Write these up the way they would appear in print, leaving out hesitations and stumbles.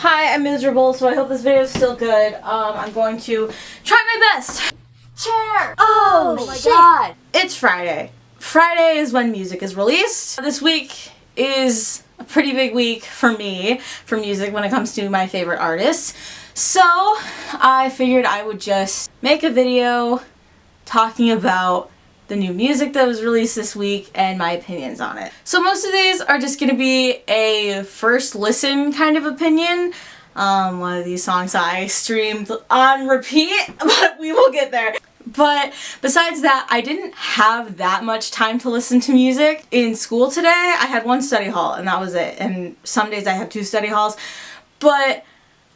Hi, I'm miserable, so I hope this video is still good. I'm going to try my best. Chair! Oh my shit. god! It's Friday. Friday is when music is released. This week is a pretty big week for me for music when it comes to my favorite artists. So I figured I would just make a video talking about the new music that was released this week and my opinions on it. So most of these are just going to be a first listen kind of opinion. One of these songs I streamed on repeat, but we will get there. But besides that, I didn't have that much time to listen to music. In school today, I had one study hall and that was it. And some days I have 2 study halls. But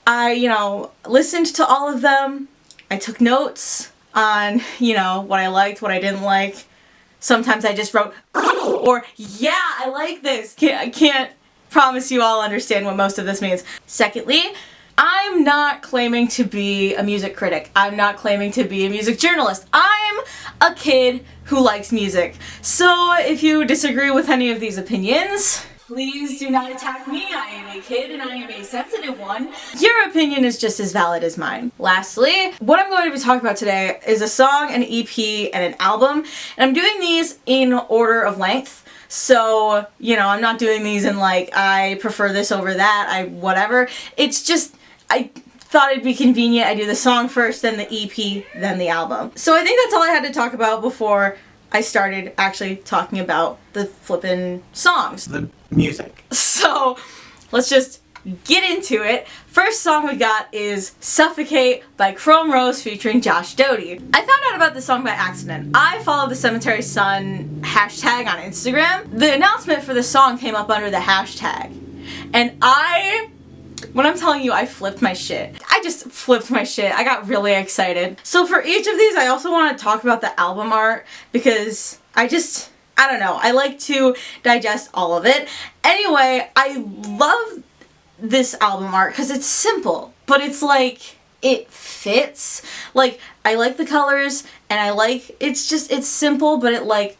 I, listened to all of them. I took notes on, what I liked, what I didn't like. Sometimes I just wrote, or, yeah, I like this. I can't promise you all understand what most of this means. Secondly, I'm not claiming to be a music critic. I'm not claiming to be a music journalist. I'm a kid who likes music. So if you disagree with any of these opinions, please do not attack me. I am a kid and I am a sensitive one. Your opinion is just as valid as mine. Lastly, what I'm going to be talking about today is a song, an EP, and an album. And I'm doing these in order of length. So, I'm not doing these in I prefer this over that, whatever. It's just, I thought it'd be convenient. I do the song first, then the EP, then the album. So I think that's all I had to talk about before I started actually talking about the flippin' songs. The music. So let's just get into it. First song we got is Suffocate by Chrome Rose featuring Josh Doty. I found out about this song by accident. I follow the Cemetery Sun hashtag on Instagram. The announcement for the song came up under the hashtag. And when I'm telling you I flipped my shit, I just flipped my shit. I got really excited. So for each of these, I also want to talk about the album art because I don't know. I like to digest all of it. Anyway, I love this album art because it's simple, but it's it fits. I like the colors and it's simple, but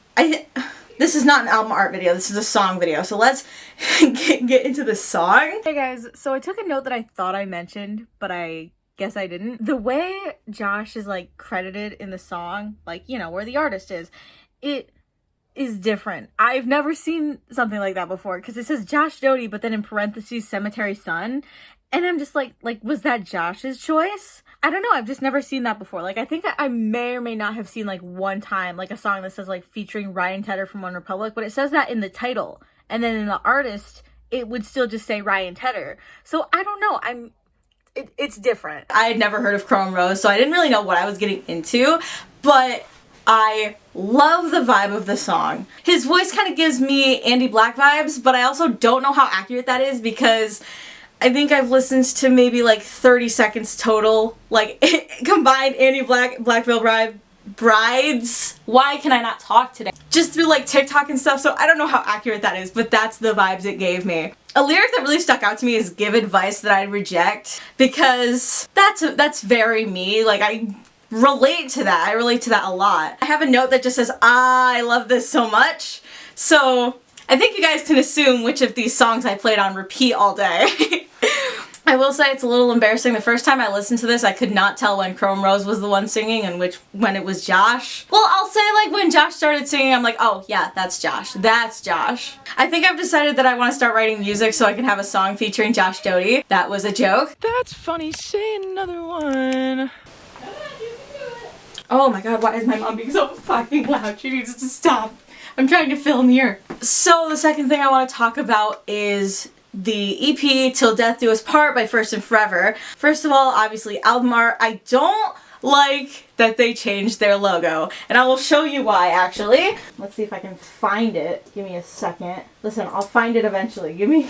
this is not an album art video, this is a song video. So let's get into the song. Hey guys, so I took a note that I thought I mentioned, but I guess I didn't. The way Josh is credited in the song, where the artist is, it is different. I've never seen something like that before because it says Josh Doty, but then in parentheses Cemetery Sun. And I'm just was that Josh's choice? I don't know, I've just never seen that before. I think that I may or may not have seen one time a song that says featuring Ryan Tedder from One Republic, but it says that in the title. And then in the artist, it would still just say Ryan Tedder. So I don't know, it's different. I had never heard of Chrome Rose, so I didn't really know what I was getting into, but I love the vibe of the song. His voice kind of gives me Andy Black vibes, but I also don't know how accurate that is because I think I've listened to maybe 30 seconds total, combined Andy Black, Black Veil Brides. Why can I not talk today? Just through TikTok and stuff, so I don't know how accurate that is, but that's the vibes it gave me. A lyric that really stuck out to me is give advice that I'd reject, because that's very me. I relate to that. I relate to that a lot. I have a note that just says, I love this so much. So I think you guys can assume which of these songs I played on repeat all day. I will say it's a little embarrassing. The first time I listened to this, I could not tell when Chrome Rose was the one singing and when it was Josh. Well, I'll say when Josh started singing, I'm oh yeah, that's Josh. That's Josh. I think I've decided that I want to start writing music so I can have a song featuring Josh Doty. That was a joke. That's funny. Say another one. Oh my god, why is my mom being so fucking loud? She needs to stop. I'm trying to film here. So the second thing I want to talk about is the EP Till Death Do Us Part by First and Forever. First of all, obviously album art. I don't like that they changed their logo, and I will show you why actually. Let's see if I can find it. Give me a second. Listen, I'll find it eventually. Give me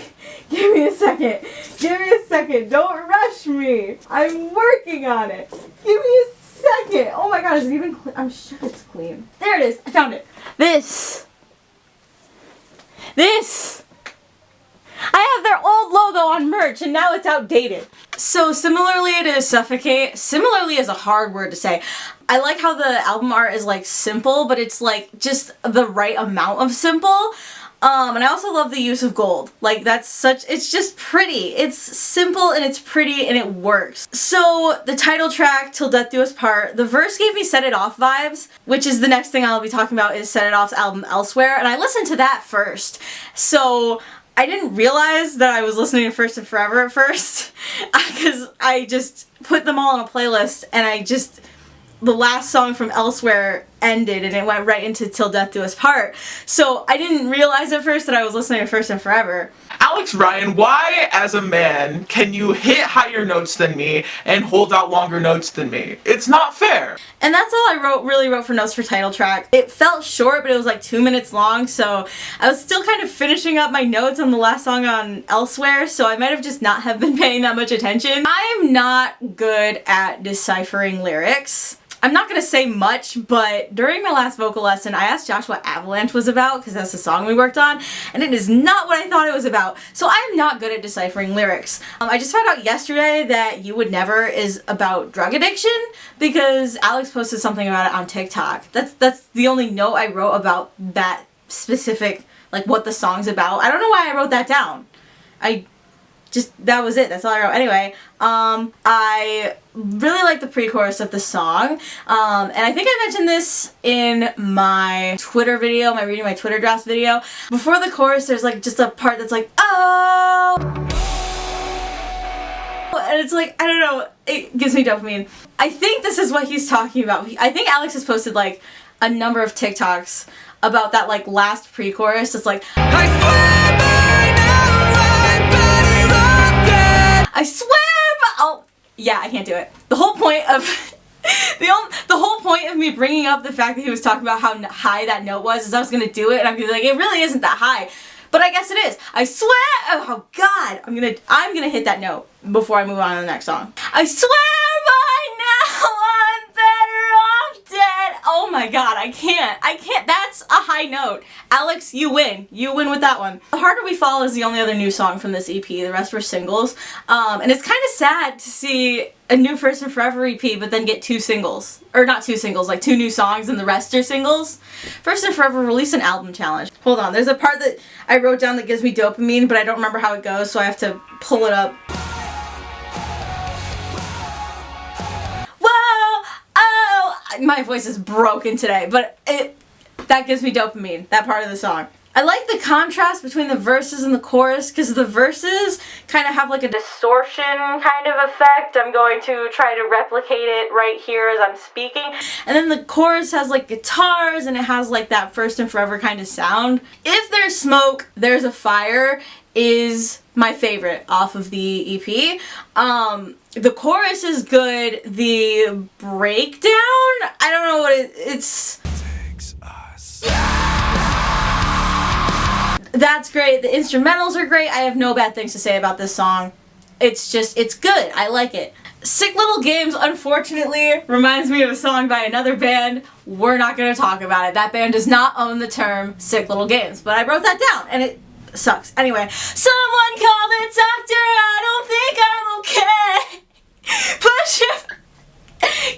a second. Give me a second. Don't rush me. I'm working on it. Give me a second. Oh my god, is it even clean? I'm sure it's clean. There it is. I found it. This. I have their old logo on merch and now it's outdated. So similarly to Suffocate, similarly is a hard word to say. I like how the album art is simple, but it's just the right amount of simple. And I also love the use of gold. Like, it's just pretty. It's simple and it's pretty and it works. So the title track, Till Death Do Us Part, the verse gave me Set It Off vibes, which is the next thing I'll be talking about is Set It Off's album Elsewhere, and I listened to that first. So I didn't realize that I was listening to First and Forever at first, because I just put them all on a playlist, and the last song from Elsewhere ended and it went right into Till Death Do Us Part. So I didn't realize at first that I was listening to First and Forever. Alex Ryan, why as a man can you hit higher notes than me and hold out longer notes than me? It's not fair. And that's all I really wrote for notes for title track. It felt short, but it was like 2 minutes long, so I was still kind of finishing up my notes on the last song on Elsewhere, so I might have just not have been paying that much attention. I'm not good at deciphering lyrics. I'm not going to say much, but during my last vocal lesson, I asked Josh what Avalanche was about, because that's the song we worked on, and it is not what I thought it was about. So I'm not good at deciphering lyrics. I just found out yesterday that You Would Never is about drug addiction, because Alex posted something about it on TikTok. That's the only note I wrote about that specific, like, what the song's about. I don't know why I wrote that down. That was it. That's all I wrote. Anyway, I really like the pre-chorus of the song, and I think I mentioned this in my Twitter video, my Reading My Twitter Drafts video. Before the chorus, there's like just a part that's like, oh, and it's like, I don't know, it gives me dopamine. I think this is what he's talking about. I think Alex has posted like a number of TikToks about that like last pre-chorus. It's like, I swear by now I swear oh, yeah, I can't do it. The whole point of the whole point of me bringing up the fact that he was talking about how high that note was is I was gonna do it and I'm gonna be like, it really isn't that high. But I guess it is. I swear, oh god, I'm gonna hit that note before I move on to the next song. I swear by now I'm better off dead. Oh my god, I can't. That's a high note. Alex, you win. You win with that one. The Harder We Fall is the only other new song from this EP. The rest were singles. And it's kind of sad to see a new First and Forever EP but then get 2 singles. Or not 2 singles, like 2 new songs and the rest are singles. First and Forever released an album challenge. Hold on, there's a part that I wrote down that gives me dopamine, but I don't remember how it goes, so I have to pull it up. Whoa! Oh! My voice is broken today, but that gives me dopamine, that part of the song. I like the contrast between the verses and the chorus, because the verses kind of have like a distortion kind of effect. I'm going to try to replicate it right here as I'm speaking. And then the chorus has like guitars and it has like that First and Forever kind of sound. If There's Smoke, There's a Fire is my favorite off of the EP. The chorus is good. The breakdown, I don't know what it's... That's great. The instrumentals are great. I have no bad things to say about this song. It's good. I like it. Sick Little Games, unfortunately, reminds me of a song by another band. We're not going to talk about it. That band does not own the term Sick Little Games, but I wrote that down, and it sucks. Anyway, someone call the doctor. I don't think I'm okay. Push it.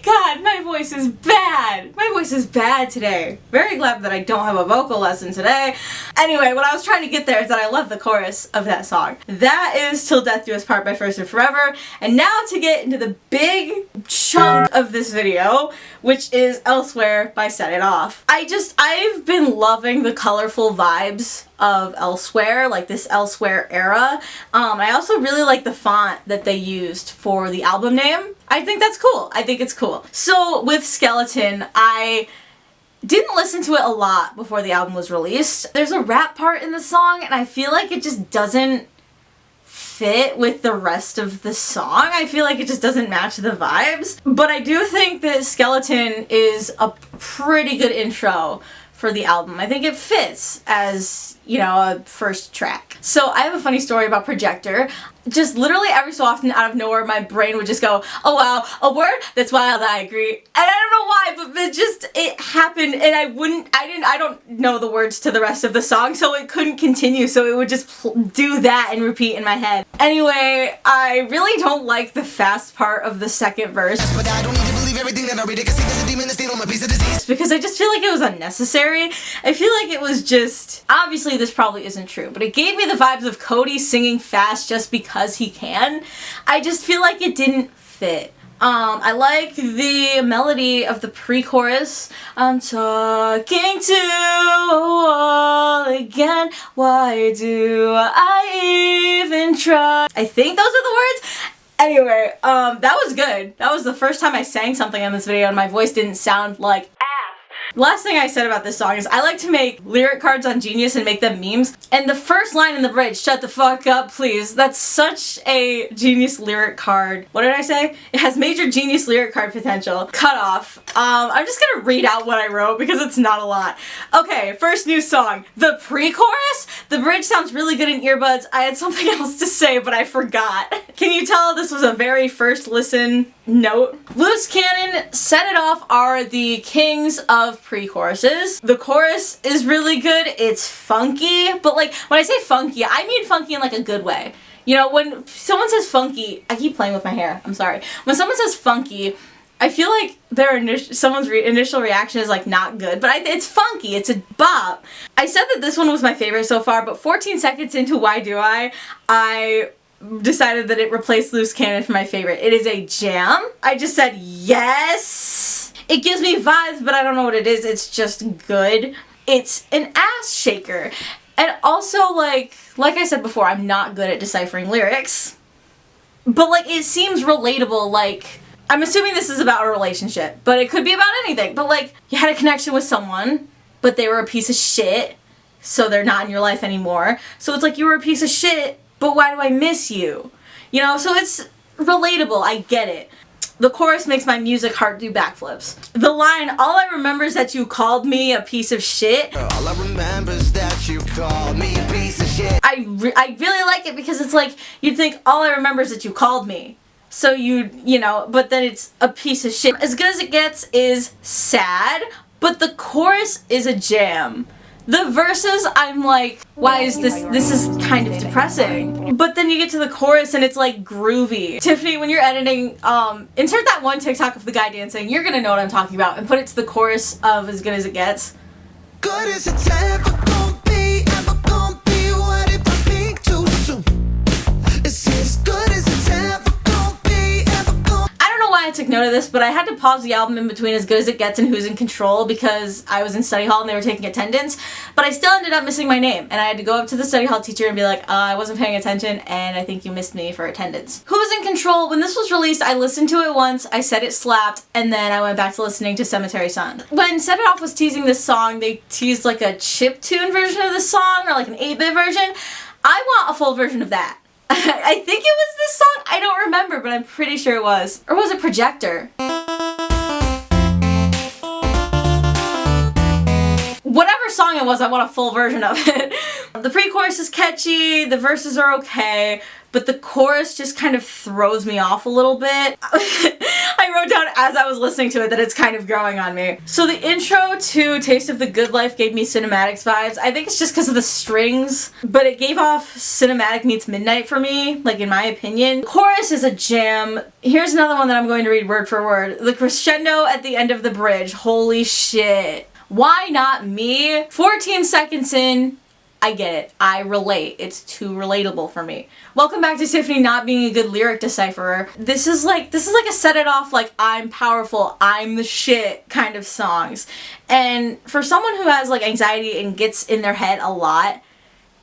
God, my voice is bad. My voice is bad today. Very glad that I don't have a vocal lesson today. Anyway, what I was trying to get there is that I love the chorus of that song. That is Till Death Do Us Part by First and Forever. And now to get into the big chunk of this video, which is Elsewhere by Set It Off. I've been loving the colorful vibes of Elsewhere, like this Elsewhere era. I also really like the font that they used for the album name. I think that's cool. I think it's cool. So with Skeleton, I didn't listen to it a lot before the album was released. There's a rap part in the song and I feel like it just doesn't fit with the rest of the song. I feel like it just doesn't match the vibes. But I do think that Skeleton is a pretty good intro for the album. I think it fits as, you know, a first track. So I have a funny story about Projector. Just literally every so often out of nowhere my brain would just go, oh wow, a word? That's wild, I agree. And I don't know why, but it happened and I don't know the words to the rest of the song, so it couldn't continue, so it would just do that and repeat in my head. Anyway, I really don't like the fast part of the second verse. But I don't need to believe everything that I read. I can see there's a demon that's stealing my piece of disease. Because I just feel like it was unnecessary. I feel like it was just, obviously this probably isn't true, but it gave me the vibes of Cody singing fast just because he can. I just feel like it didn't fit. I like the melody of the pre-chorus. I'm talking to a wall again. Why do I even try? I think those are the words. Anyway, that was good. That was the first time I sang something in this video and my voice didn't sound like ass. Last thing I said about this song is I like to make lyric cards on Genius and make them memes. And the first line in the bridge, shut the fuck up please, that's such a Genius lyric card. What did I say? It has major Genius lyric card potential. Cut off. I'm just gonna read out what I wrote because it's not a lot. Okay, first new song. The pre-chorus? The bridge sounds really good in earbuds. I had something else to say but I forgot. Can you tell this was a very first listen note? Loose Cannon, Set It Off are the kings of pre-choruses. The chorus is really good. It's funky, but like when I say funky, I mean funky in like a good way. You know, when someone says funky, I keep playing with my hair, I'm sorry. When someone says funky, I feel like someone's initial reaction is like not good, but it's funky, it's a bop. I said that this one was my favorite so far, but 14 seconds into Why Do I decided that it replaced Loose Cannon for my favorite. It is a jam. I just said yes. It gives me vibes, but I don't know what it is. It's just good. It's an ass shaker. And also, like I said before, I'm not good at deciphering lyrics. But like, it seems relatable. Like, I'm assuming this is about a relationship, but it could be about anything. But like, you had a connection with someone, but they were a piece of shit, so they're not in your life anymore. So it's like, you were a piece of shit, but why do I miss you? You know, so it's relatable, I get it. The chorus makes my music heart do backflips. The line, all I remember is that you called me a piece of shit. All I remember is that you called me a piece of shit. I really like it because it's like, you'd think all I remember is that you called me. So you know, but then it's a piece of shit. As Good as It Gets is sad, but the chorus is a jam. The verses, I'm like, why is this is kind of depressing. But then you get to the chorus and it's like groovy. Tiffany, when you're editing, insert that one TikTok of the guy dancing, you're gonna know what I'm talking about, and put it to the chorus of As Good as It Gets. Good as it's ever gonna be what if I think too soon? It's as good as it's ever gonna be, I don't know why I took note of this, but I had to pause the album in between As Good as It Gets and Who's in Control because I was in study hall and they were taking attendance, but I still ended up missing my name, and I had to go up to the study hall teacher and be like, I wasn't paying attention and I think you missed me for attendance. Who's in Control? When this was released, I listened to it once, I said it slapped, and then I went back to listening to Cemetery Sun. When Set It Off was teasing this song, they teased like a chiptune version of the song or like an 8-bit version. I want a full version of that. I think it was this song. I don't remember, but I'm pretty sure it was. Or was it Projector? Whatever song it was, I want a full version of it. The pre-chorus is catchy, the verses are okay, but the chorus just kind of throws me off a little bit. I wrote down as I was listening to it that it's kind of growing on me. So the intro to Taste of the Good Life gave me Cinematics vibes. I think it's just because of the strings, but it gave off Cinematic Meets Midnight for me, like in my opinion. The chorus is a jam. Here's another one that I'm going to read word for word. The crescendo at the end of the bridge. Holy shit. Why not me? 14 seconds in, I get it. I relate. It's too relatable for me. Welcome back to Tiffany not being a good lyric decipherer. This is like a set it off like I'm powerful, I'm the shit kind of songs. And for someone who has like anxiety and gets in their head a lot,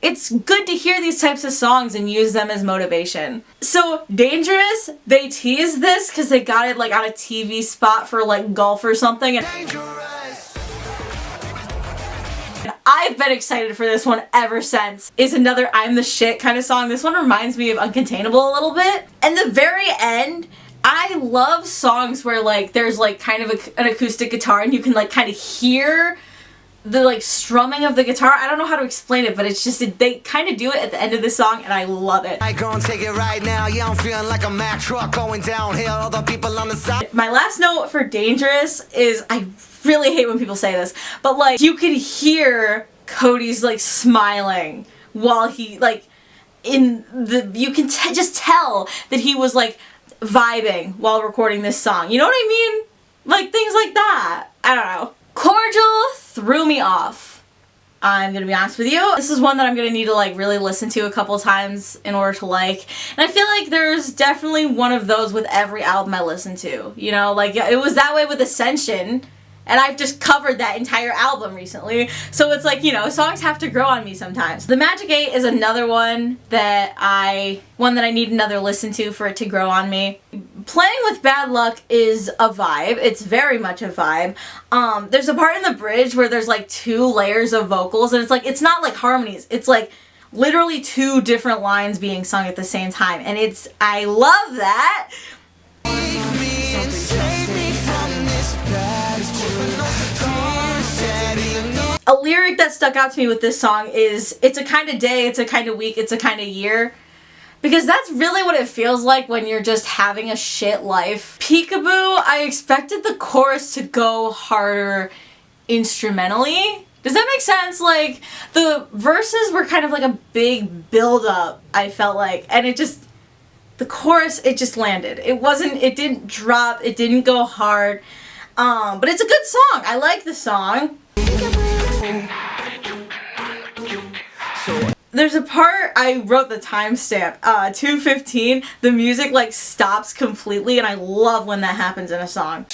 it's good to hear these types of songs and use them as motivation. So Dangerous, they teased this because they got it like on a TV spot for like golf or something. And I've been excited for this one ever since. Is another I'm the shit kind of song. This one reminds me of Uncontainable a little bit. And the very end, I love songs where like there's like kind of an acoustic guitar and you can like kind of hear the like strumming of the guitar. I don't know how to explain it, but it's just, they kind of do it at the end of the song and I love it. I gonna take it right now. Yeah, I'm feeling like a Mack truck going downhill. All the people on the side. My last note for Dangerous is, I really hate when people say this, but like you could hear Cody's like smiling while he like you can just tell that he was like vibing while recording this song. You know what I mean? Like things like that. I don't know. Cordial threw me off. I'm gonna be honest with you. This is one that I'm gonna need to like really listen to a couple times in order to like. And I feel like there's definitely one of those with every album I listen to. You know, like it was that way with Ascension. And I've just covered that entire album recently. So it's like, you know, songs have to grow on me sometimes. The Magic 8 is another one that I need another listen to for it to grow on me. Playing with Bad Luck is a vibe. It's very much a vibe. There's a part in the bridge where there's like 2 layers of vocals, and it's like, it's not like harmonies. It's like literally 2 different lines being sung at the same time. And I love that. A lyric that stuck out to me with this song is, it's a kind of day, it's a kind of week, it's a kind of year. Because that's really what it feels like when you're just having a shit life. Peekaboo, I expected the chorus to go harder instrumentally. Does that make sense? Like, the verses were kind of like a big build-up, I felt like. And the chorus, it just landed. It didn't drop, it didn't go hard. But it's a good song. I like the song. There's a part, I wrote the timestamp, 2:15, the music like stops completely, and I love when that happens in a song.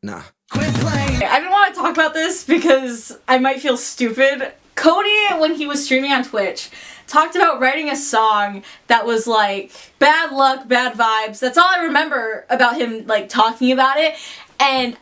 Nah. I didn't want to talk about this because I might feel stupid. Cody, when he was streaming on Twitch, talked about writing a song that was like bad luck, bad vibes. That's all I remember about him like talking about it. And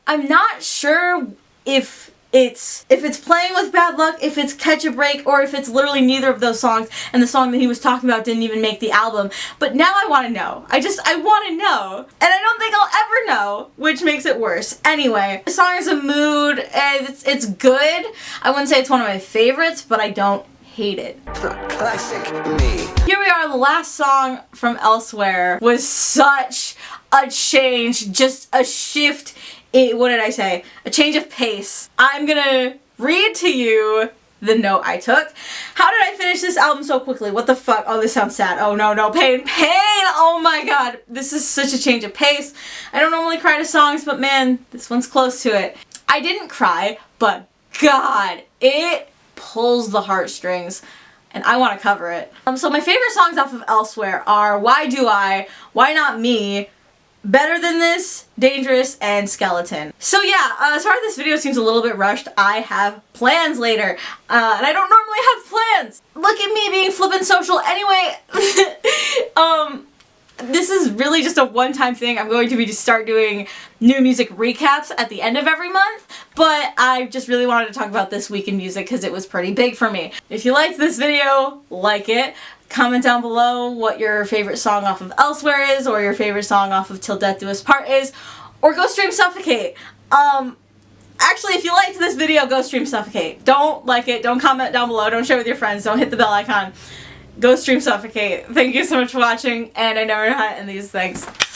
I'm not sure if it's playing with bad luck, if it's Catch a Break, or if it's literally neither of those songs, and the song that he was talking about didn't even make the album. But now I want to know. I want to know. And I don't think I'll ever know, which makes it worse. Anyway, the song is a mood, and it's good. I wouldn't say it's one of my favorites, but I don't hate it. Classic me. Here we are, the last song from Elsewhere was such a change, just a shift. What did I say? A change of pace. I'm gonna read to you the note I took. How did I finish this album so quickly? What the fuck? Oh, this sounds sad. Oh no, pain. Oh my god. This is such a change of pace. I don't normally cry to songs, but man, this one's close to it. I didn't cry, but god, it pulls the heartstrings. And I want to cover it. So my favorite songs off of Elsewhere are Why Do I, Why Not Me, Better Than This, Dangerous, and Skeleton. So yeah, sorry this video seems a little bit rushed. I have plans later, and I don't normally have plans. Look at me being flippin' social. Anyway, this is really just a one-time thing. I'm going to start doing new music recaps at the end of every month, but I just really wanted to talk about this week in music because it was pretty big for me. If you liked this video, like it. Comment down below what your favorite song off of Elsewhere is, or your favorite song off of Till Death Do Us Part is, or go stream Suffocate. Actually, if you liked this video, go stream Suffocate. Don't like it, don't comment down below, don't share with your friends, don't hit the bell icon. Go stream Suffocate. Thank you so much for watching, and I never know how to end these things.